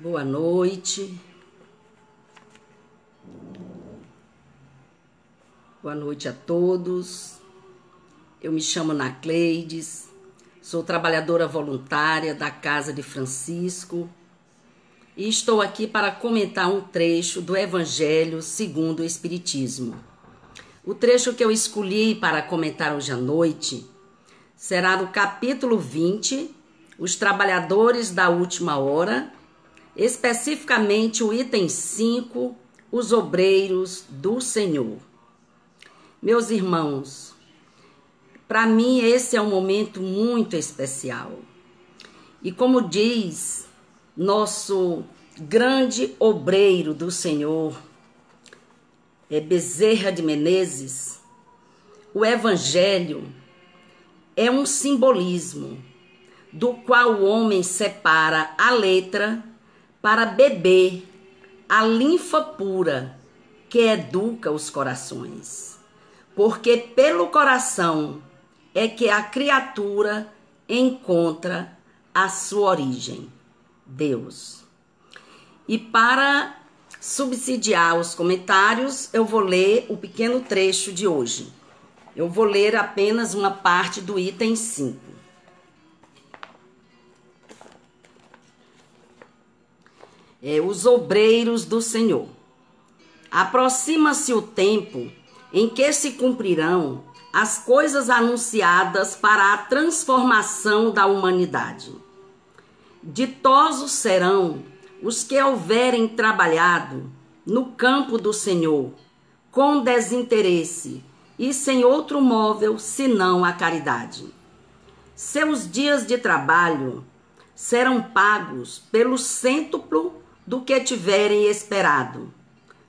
Boa noite. Boa noite a todos. Eu me chamo Nacleides, sou trabalhadora voluntária da Casa de Francisco e estou aqui para comentar um trecho do Evangelho segundo o Espiritismo. O trecho que eu escolhi para comentar hoje à noite será no capítulo 20, Os Trabalhadores da Última Hora, especificamente o item 5, Os Obreiros do Senhor. Meus irmãos, para mim esse é um momento muito especial. E como diz nosso grande obreiro do Senhor, Bezerra de Menezes, o Evangelho é um simbolismo do qual o homem separa a letra para beber a linfa pura que educa os corações. Porque pelo coração é que a criatura encontra a sua origem, Deus. E para subsidiar os comentários, eu vou ler o pequeno trecho de hoje. Eu vou ler apenas uma parte do item 5. Os obreiros do Senhor. Aproxima-se o tempo em que se cumprirão as coisas anunciadas para a transformação da humanidade. Ditosos serão os que houverem trabalhado no campo do Senhor, com desinteresse e sem outro móvel senão a caridade. Seus dias de trabalho serão pagos pelo cêntuplo do que tiverem esperado.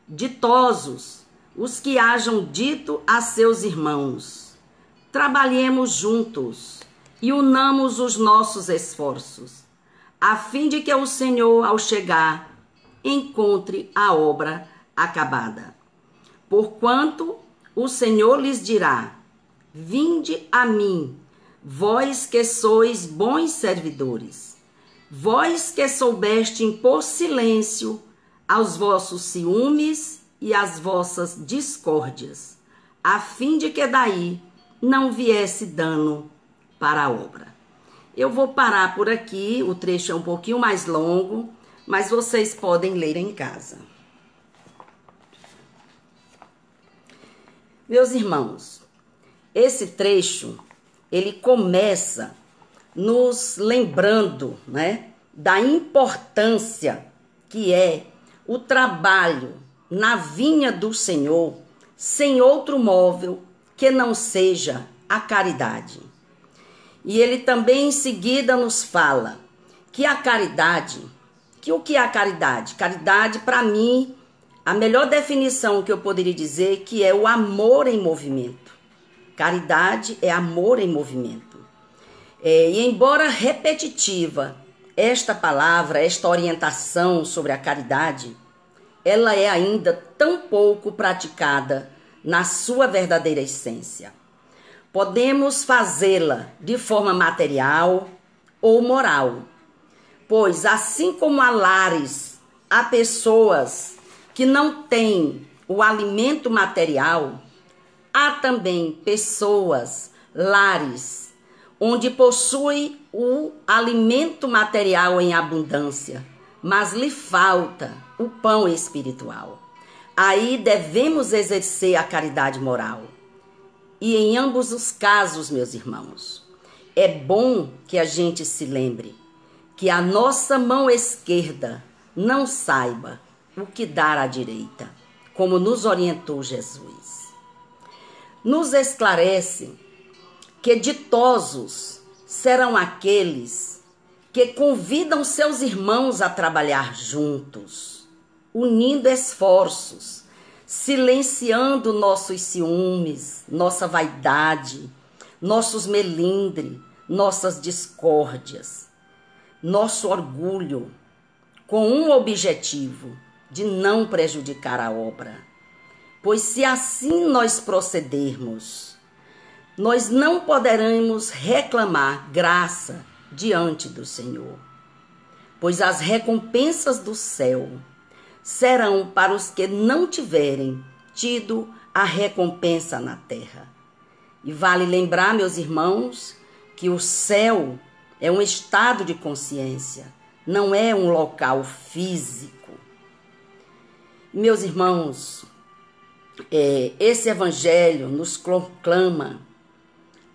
Ditosos os que hajam dito a seus irmãos: trabalhemos juntos e unamos os nossos esforços, a fim de que o Senhor, ao chegar, encontre a obra acabada. Porquanto o Senhor lhes dirá: vinde a mim, vós que sois bons servidores, vós que soubeste impor silêncio aos vossos ciúmes e às vossas discórdias, a fim de que daí não viesse dano para a obra. Eu vou parar por aqui, o trecho é um pouquinho mais longo, mas vocês podem ler em casa. Meus irmãos, esse trecho, ele começa nos lembrando, da importância que é o trabalho na vinha do Senhor, sem outro móvel que não seja a caridade. E ele também em seguida nos fala que a caridade, o que é a caridade? Caridade, para mim, a melhor definição que eu poderia dizer que é o amor em movimento. Caridade é amor em movimento. E embora repetitiva, esta palavra, esta orientação sobre a caridade, ela é ainda tão pouco praticada na sua verdadeira essência. Podemos fazê-la de forma material ou moral, pois assim como há lares, há pessoas que não têm o alimento material, há também pessoas, lares, onde possui o alimento material em abundância, mas lhe falta o pão espiritual. Aí devemos exercer a caridade moral. E em ambos os casos, meus irmãos, é bom que a gente se lembre que a nossa mão esquerda não saiba o que dar à direita, como nos orientou Jesus. Nos esclarece que ditosos serão aqueles que convidam seus irmãos a trabalhar juntos, unindo esforços, silenciando nossos ciúmes, nossa vaidade, nossos melindres, nossas discórdias, nosso orgulho, com um objetivo de não prejudicar a obra. Pois se assim nós procedermos, nós não poderemos reclamar graça diante do Senhor. pois as recompensas do céu serão para os que não tiverem tido a recompensa na terra. E vale lembrar, meus irmãos, que o céu é um estado de consciência, não é um local físico. Meus irmãos, esse evangelho nos conclama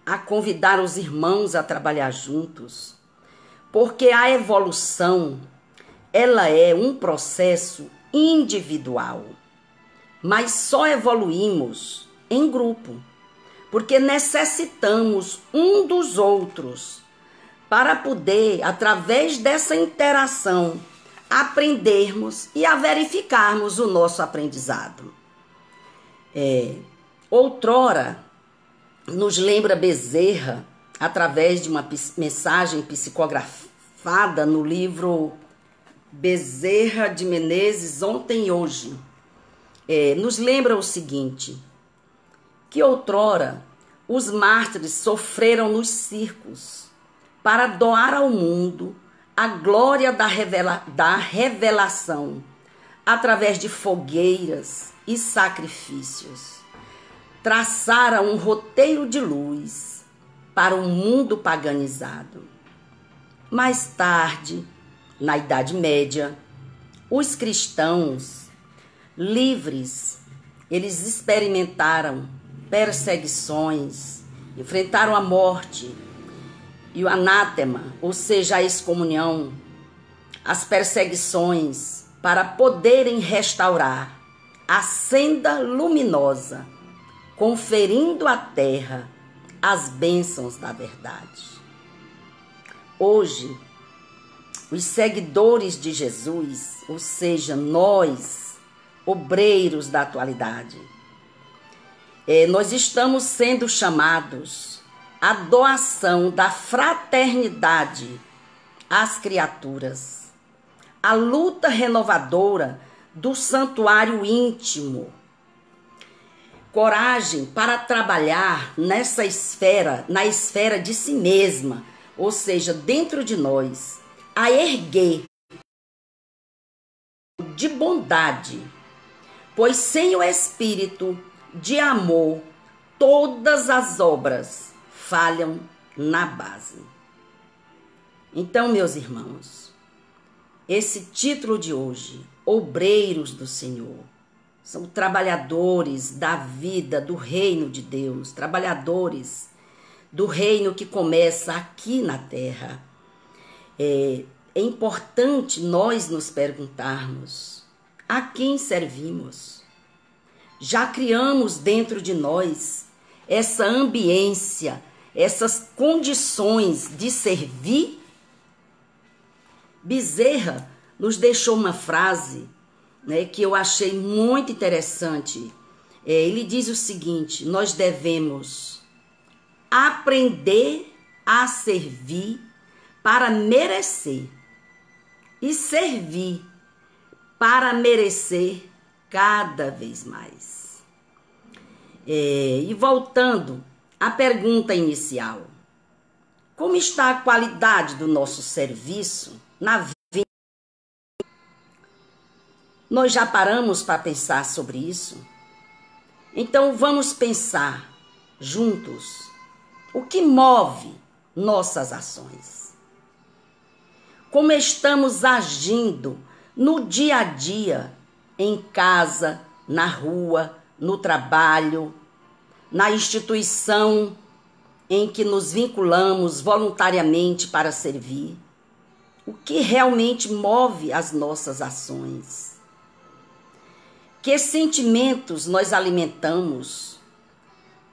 a convidar os irmãos a trabalhar juntos, porque a evolução, ela é um processo individual, mas só evoluímos em grupo, porque necessitamos um dos outros para poder, através dessa interação, aprendermos e verificarmos o nosso aprendizado. Outrora, nos lembra Bezerra, através de uma mensagem psicografada no livro Bezerra de Menezes, Ontem e Hoje, nos lembra o seguinte, que outrora os mártires sofreram nos circos para doar ao mundo a glória da revelação através de fogueiras e sacrifícios. Traçaram um roteiro de luz para um mundo paganizado. Mais tarde, na Idade Média, os cristãos livres, eles experimentaram perseguições, enfrentaram a morte e o anátema, ou seja, a excomunhão, as perseguições para poderem restaurar a senda luminosa, conferindo à terra as bênçãos da verdade. Hoje, os seguidores de Jesus, ou seja, nós, obreiros da atualidade, nós estamos sendo chamados à doação da fraternidade às criaturas, a luta renovadora do santuário íntimo, coragem para trabalhar nessa esfera, na esfera de si mesma, ou seja, dentro de nós, a erguer de bondade, pois sem o espírito de amor, todas as obras falham na base. Então, meus irmãos, esse título de hoje, Obreiros do Senhor, são trabalhadores da vida do reino de Deus, trabalhadores do reino que começa aqui na terra. É importante nós nos perguntarmos a quem servimos. Já criamos dentro de nós essa ambiência, essas condições de servir? Bezerra nos deixou uma frase, que eu achei muito interessante. Ele diz o seguinte: nós devemos aprender a servir para merecer e servir para merecer cada vez mais. E voltando à pergunta inicial, como está a qualidade do nosso serviço na vida? Nós já paramos para pensar sobre isso? Então vamos pensar juntos o que move nossas ações. Como estamos agindo no dia a dia, em casa, na rua, no trabalho, na instituição em que nos vinculamos voluntariamente para servir? O que realmente move as nossas ações? Que sentimentos nós alimentamos?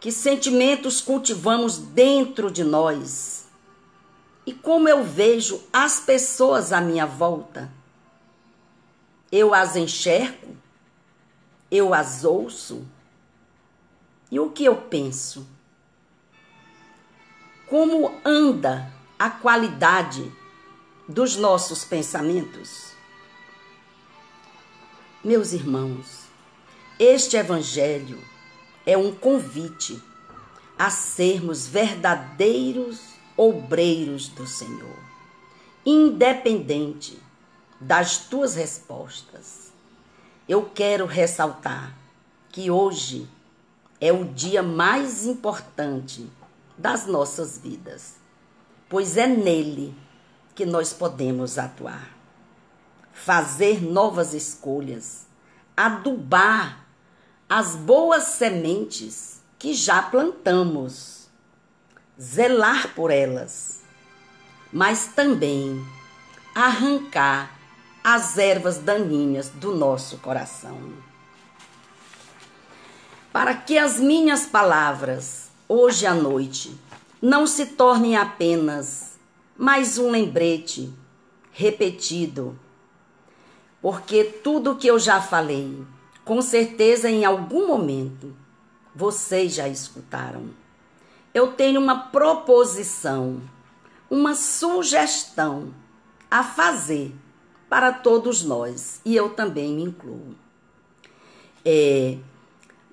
Que sentimentos cultivamos dentro de nós? E como eu vejo as pessoas à minha volta? Eu as enxergo? Eu as ouço? E o que eu penso? Como anda a qualidade dos nossos pensamentos? Meus irmãos, este evangelho é um convite a sermos verdadeiros obreiros do Senhor. independente das tuas respostas, eu quero ressaltar que hoje é o dia mais importante das nossas vidas, pois é nele que nós podemos atuar, fazer novas escolhas, adubar as boas sementes que já plantamos, zelar por elas, mas também arrancar as ervas daninhas do nosso coração. Para que as minhas palavras, hoje à noite, não se tornem apenas mais um lembrete repetido, porque tudo que eu já falei, com certeza em algum momento, vocês já escutaram. Eu tenho uma proposição, uma sugestão a fazer para todos nós, e eu também me incluo.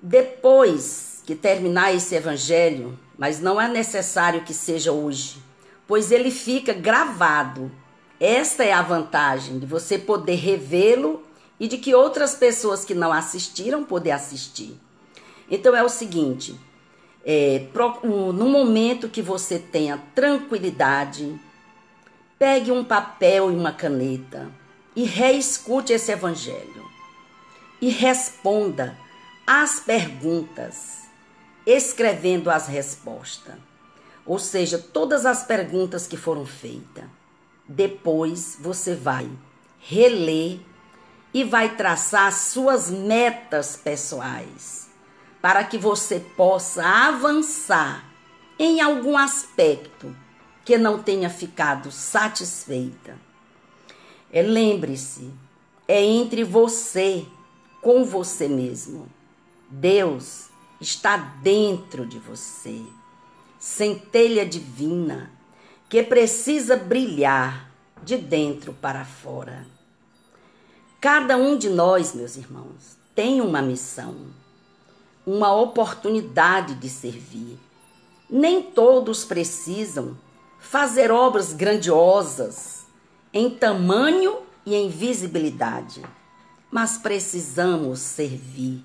Depois que terminar esse evangelho, mas não é necessário que seja hoje, pois ele fica gravado. Esta é a vantagem de você poder revê-lo e de que outras pessoas que não assistiram poder assistir. Então é o seguinte, no momento que você tenha tranquilidade, pegue um papel e uma caneta e reescute esse evangelho e responda as perguntas, escrevendo as respostas. Ou seja, todas as perguntas que foram feitas. Depois você vai reler e vai traçar as suas metas pessoais, para que você possa avançar em algum aspecto que não tenha ficado satisfeita. Lembre-se, é entre você com você mesmo. Deus está dentro de você, centelha divina, que precisa brilhar de dentro para fora. Cada um de nós, meus irmãos, tem uma missão, uma oportunidade de servir. Nem todos precisam fazer obras grandiosas em tamanho e em visibilidade, mas precisamos servir.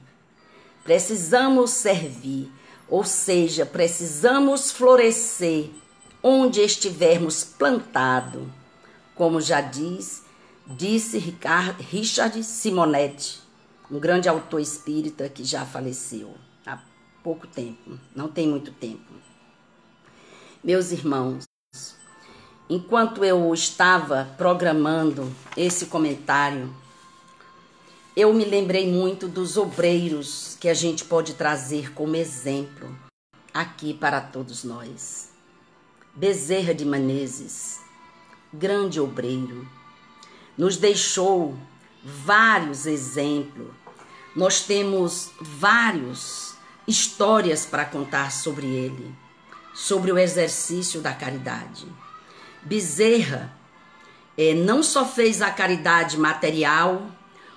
Precisamos servir, ou seja, precisamos florescer onde estivermos plantado, como já disse Richard Simonetti, um grande autor espírita que já faleceu há pouco tempo, não tem muito tempo. Meus irmãos, enquanto eu estava programando esse comentário, eu me lembrei muito dos obreiros que a gente pode trazer como exemplo aqui para todos nós. Bezerra de Menezes, grande obreiro, nos deixou vários exemplos. Nós temos várias histórias para contar sobre ele, sobre o exercício da caridade. Bezerra não só fez a caridade material,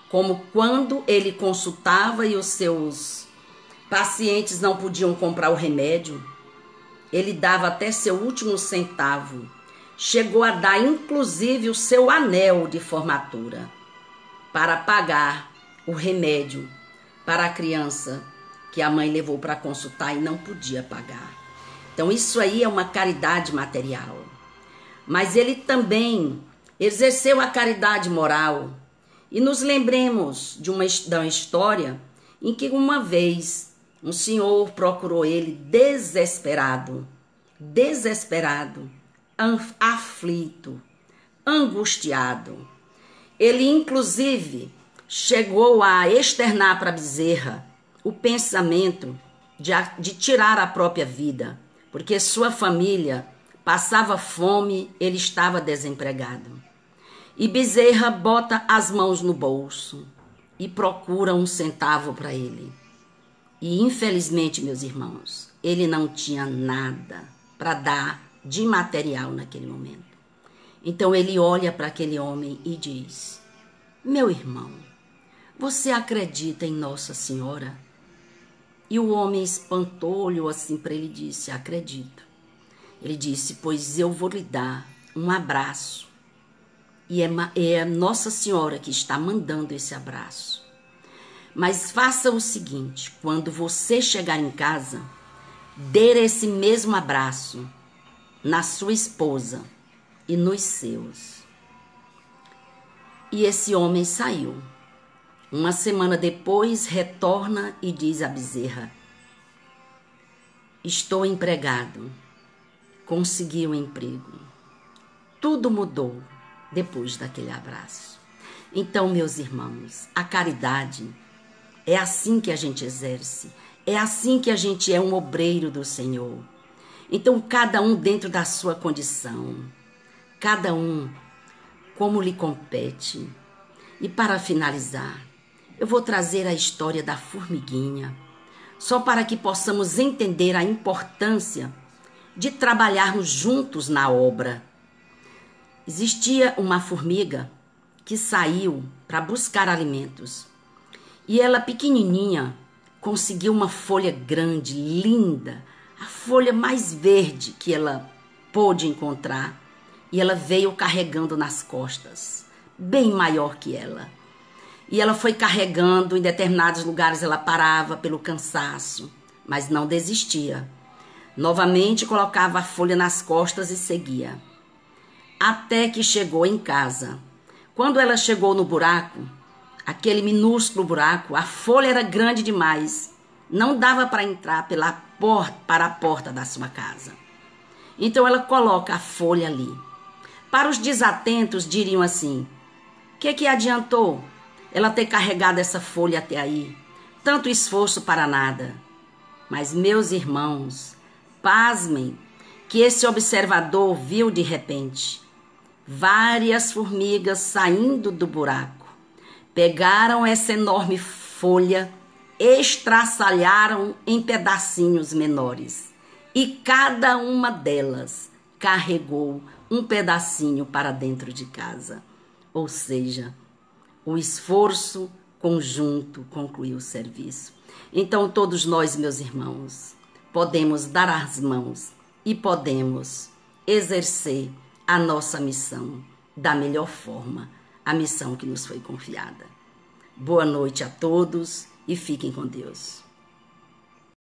como quando ele consultava e os seus pacientes não podiam comprar o remédio, ele dava até seu último centavo. Chegou a dar inclusive o seu anel de formatura para pagar o remédio para a criança que a mãe levou para consultar e não podia pagar. Então isso aí é uma caridade material. Mas ele também exerceu a caridade moral. E nos lembremos de uma história em que uma vez um senhor procurou ele desesperado, aflito, angustiado. Ele inclusive chegou a externar para Bezerra o pensamento de tirar a própria vida, porque sua família passava fome, ele estava desempregado. E Bezerra bota as mãos no bolso e procura um centavo para ele. E infelizmente, meus irmãos, ele não tinha nada para dar de material naquele momento. Então ele olha para aquele homem e diz: meu irmão, você acredita em Nossa Senhora? E o homem espantou, olhou assim para ele e disse: acredito. Ele disse: pois eu vou lhe dar um abraço e é Nossa Senhora que está mandando esse abraço. Mas faça o seguinte, quando você chegar em casa, dê esse mesmo abraço na sua esposa e nos seus. E esse homem saiu. Uma semana depois, retorna e diz à bezerra: estou empregado, consegui um emprego. Tudo mudou depois daquele abraço. Então, meus irmãos, a caridade é assim que a gente exerce, é assim que a gente é um obreiro do Senhor. Então, cada um dentro da sua condição, cada um como lhe compete. E para finalizar, eu vou trazer a história da formiguinha, só para que possamos entender a importância de trabalharmos juntos na obra. Existia uma formiga que saiu para buscar alimentos. E ela, pequenininha, conseguiu uma folha grande, linda, a folha mais verde que ela pôde encontrar. E ela veio carregando nas costas, bem maior que ela. E ela foi carregando, em determinados lugares ela parava pelo cansaço, mas não desistia. Novamente colocava a folha nas costas e seguia. Até que chegou em casa. Quando ela chegou no buraco, aquele minúsculo buraco, a folha era grande demais. Não dava para entrar para a porta da sua casa. Então ela coloca a folha ali. Para os desatentos diriam assim: o que adiantou ela ter carregado essa folha até aí? Tanto esforço para nada. Mas, meus irmãos, pasmem que esse observador viu de repente várias formigas saindo do buraco. Pegaram essa enorme folha, estraçalharam em pedacinhos menores. E cada uma delas carregou um pedacinho para dentro de casa. Ou seja, o esforço conjunto concluiu o serviço. Então, todos nós, meus irmãos, podemos dar as mãos e podemos exercer a nossa missão da melhor forma, a missão que nos foi confiada. Boa noite a todos e fiquem com Deus.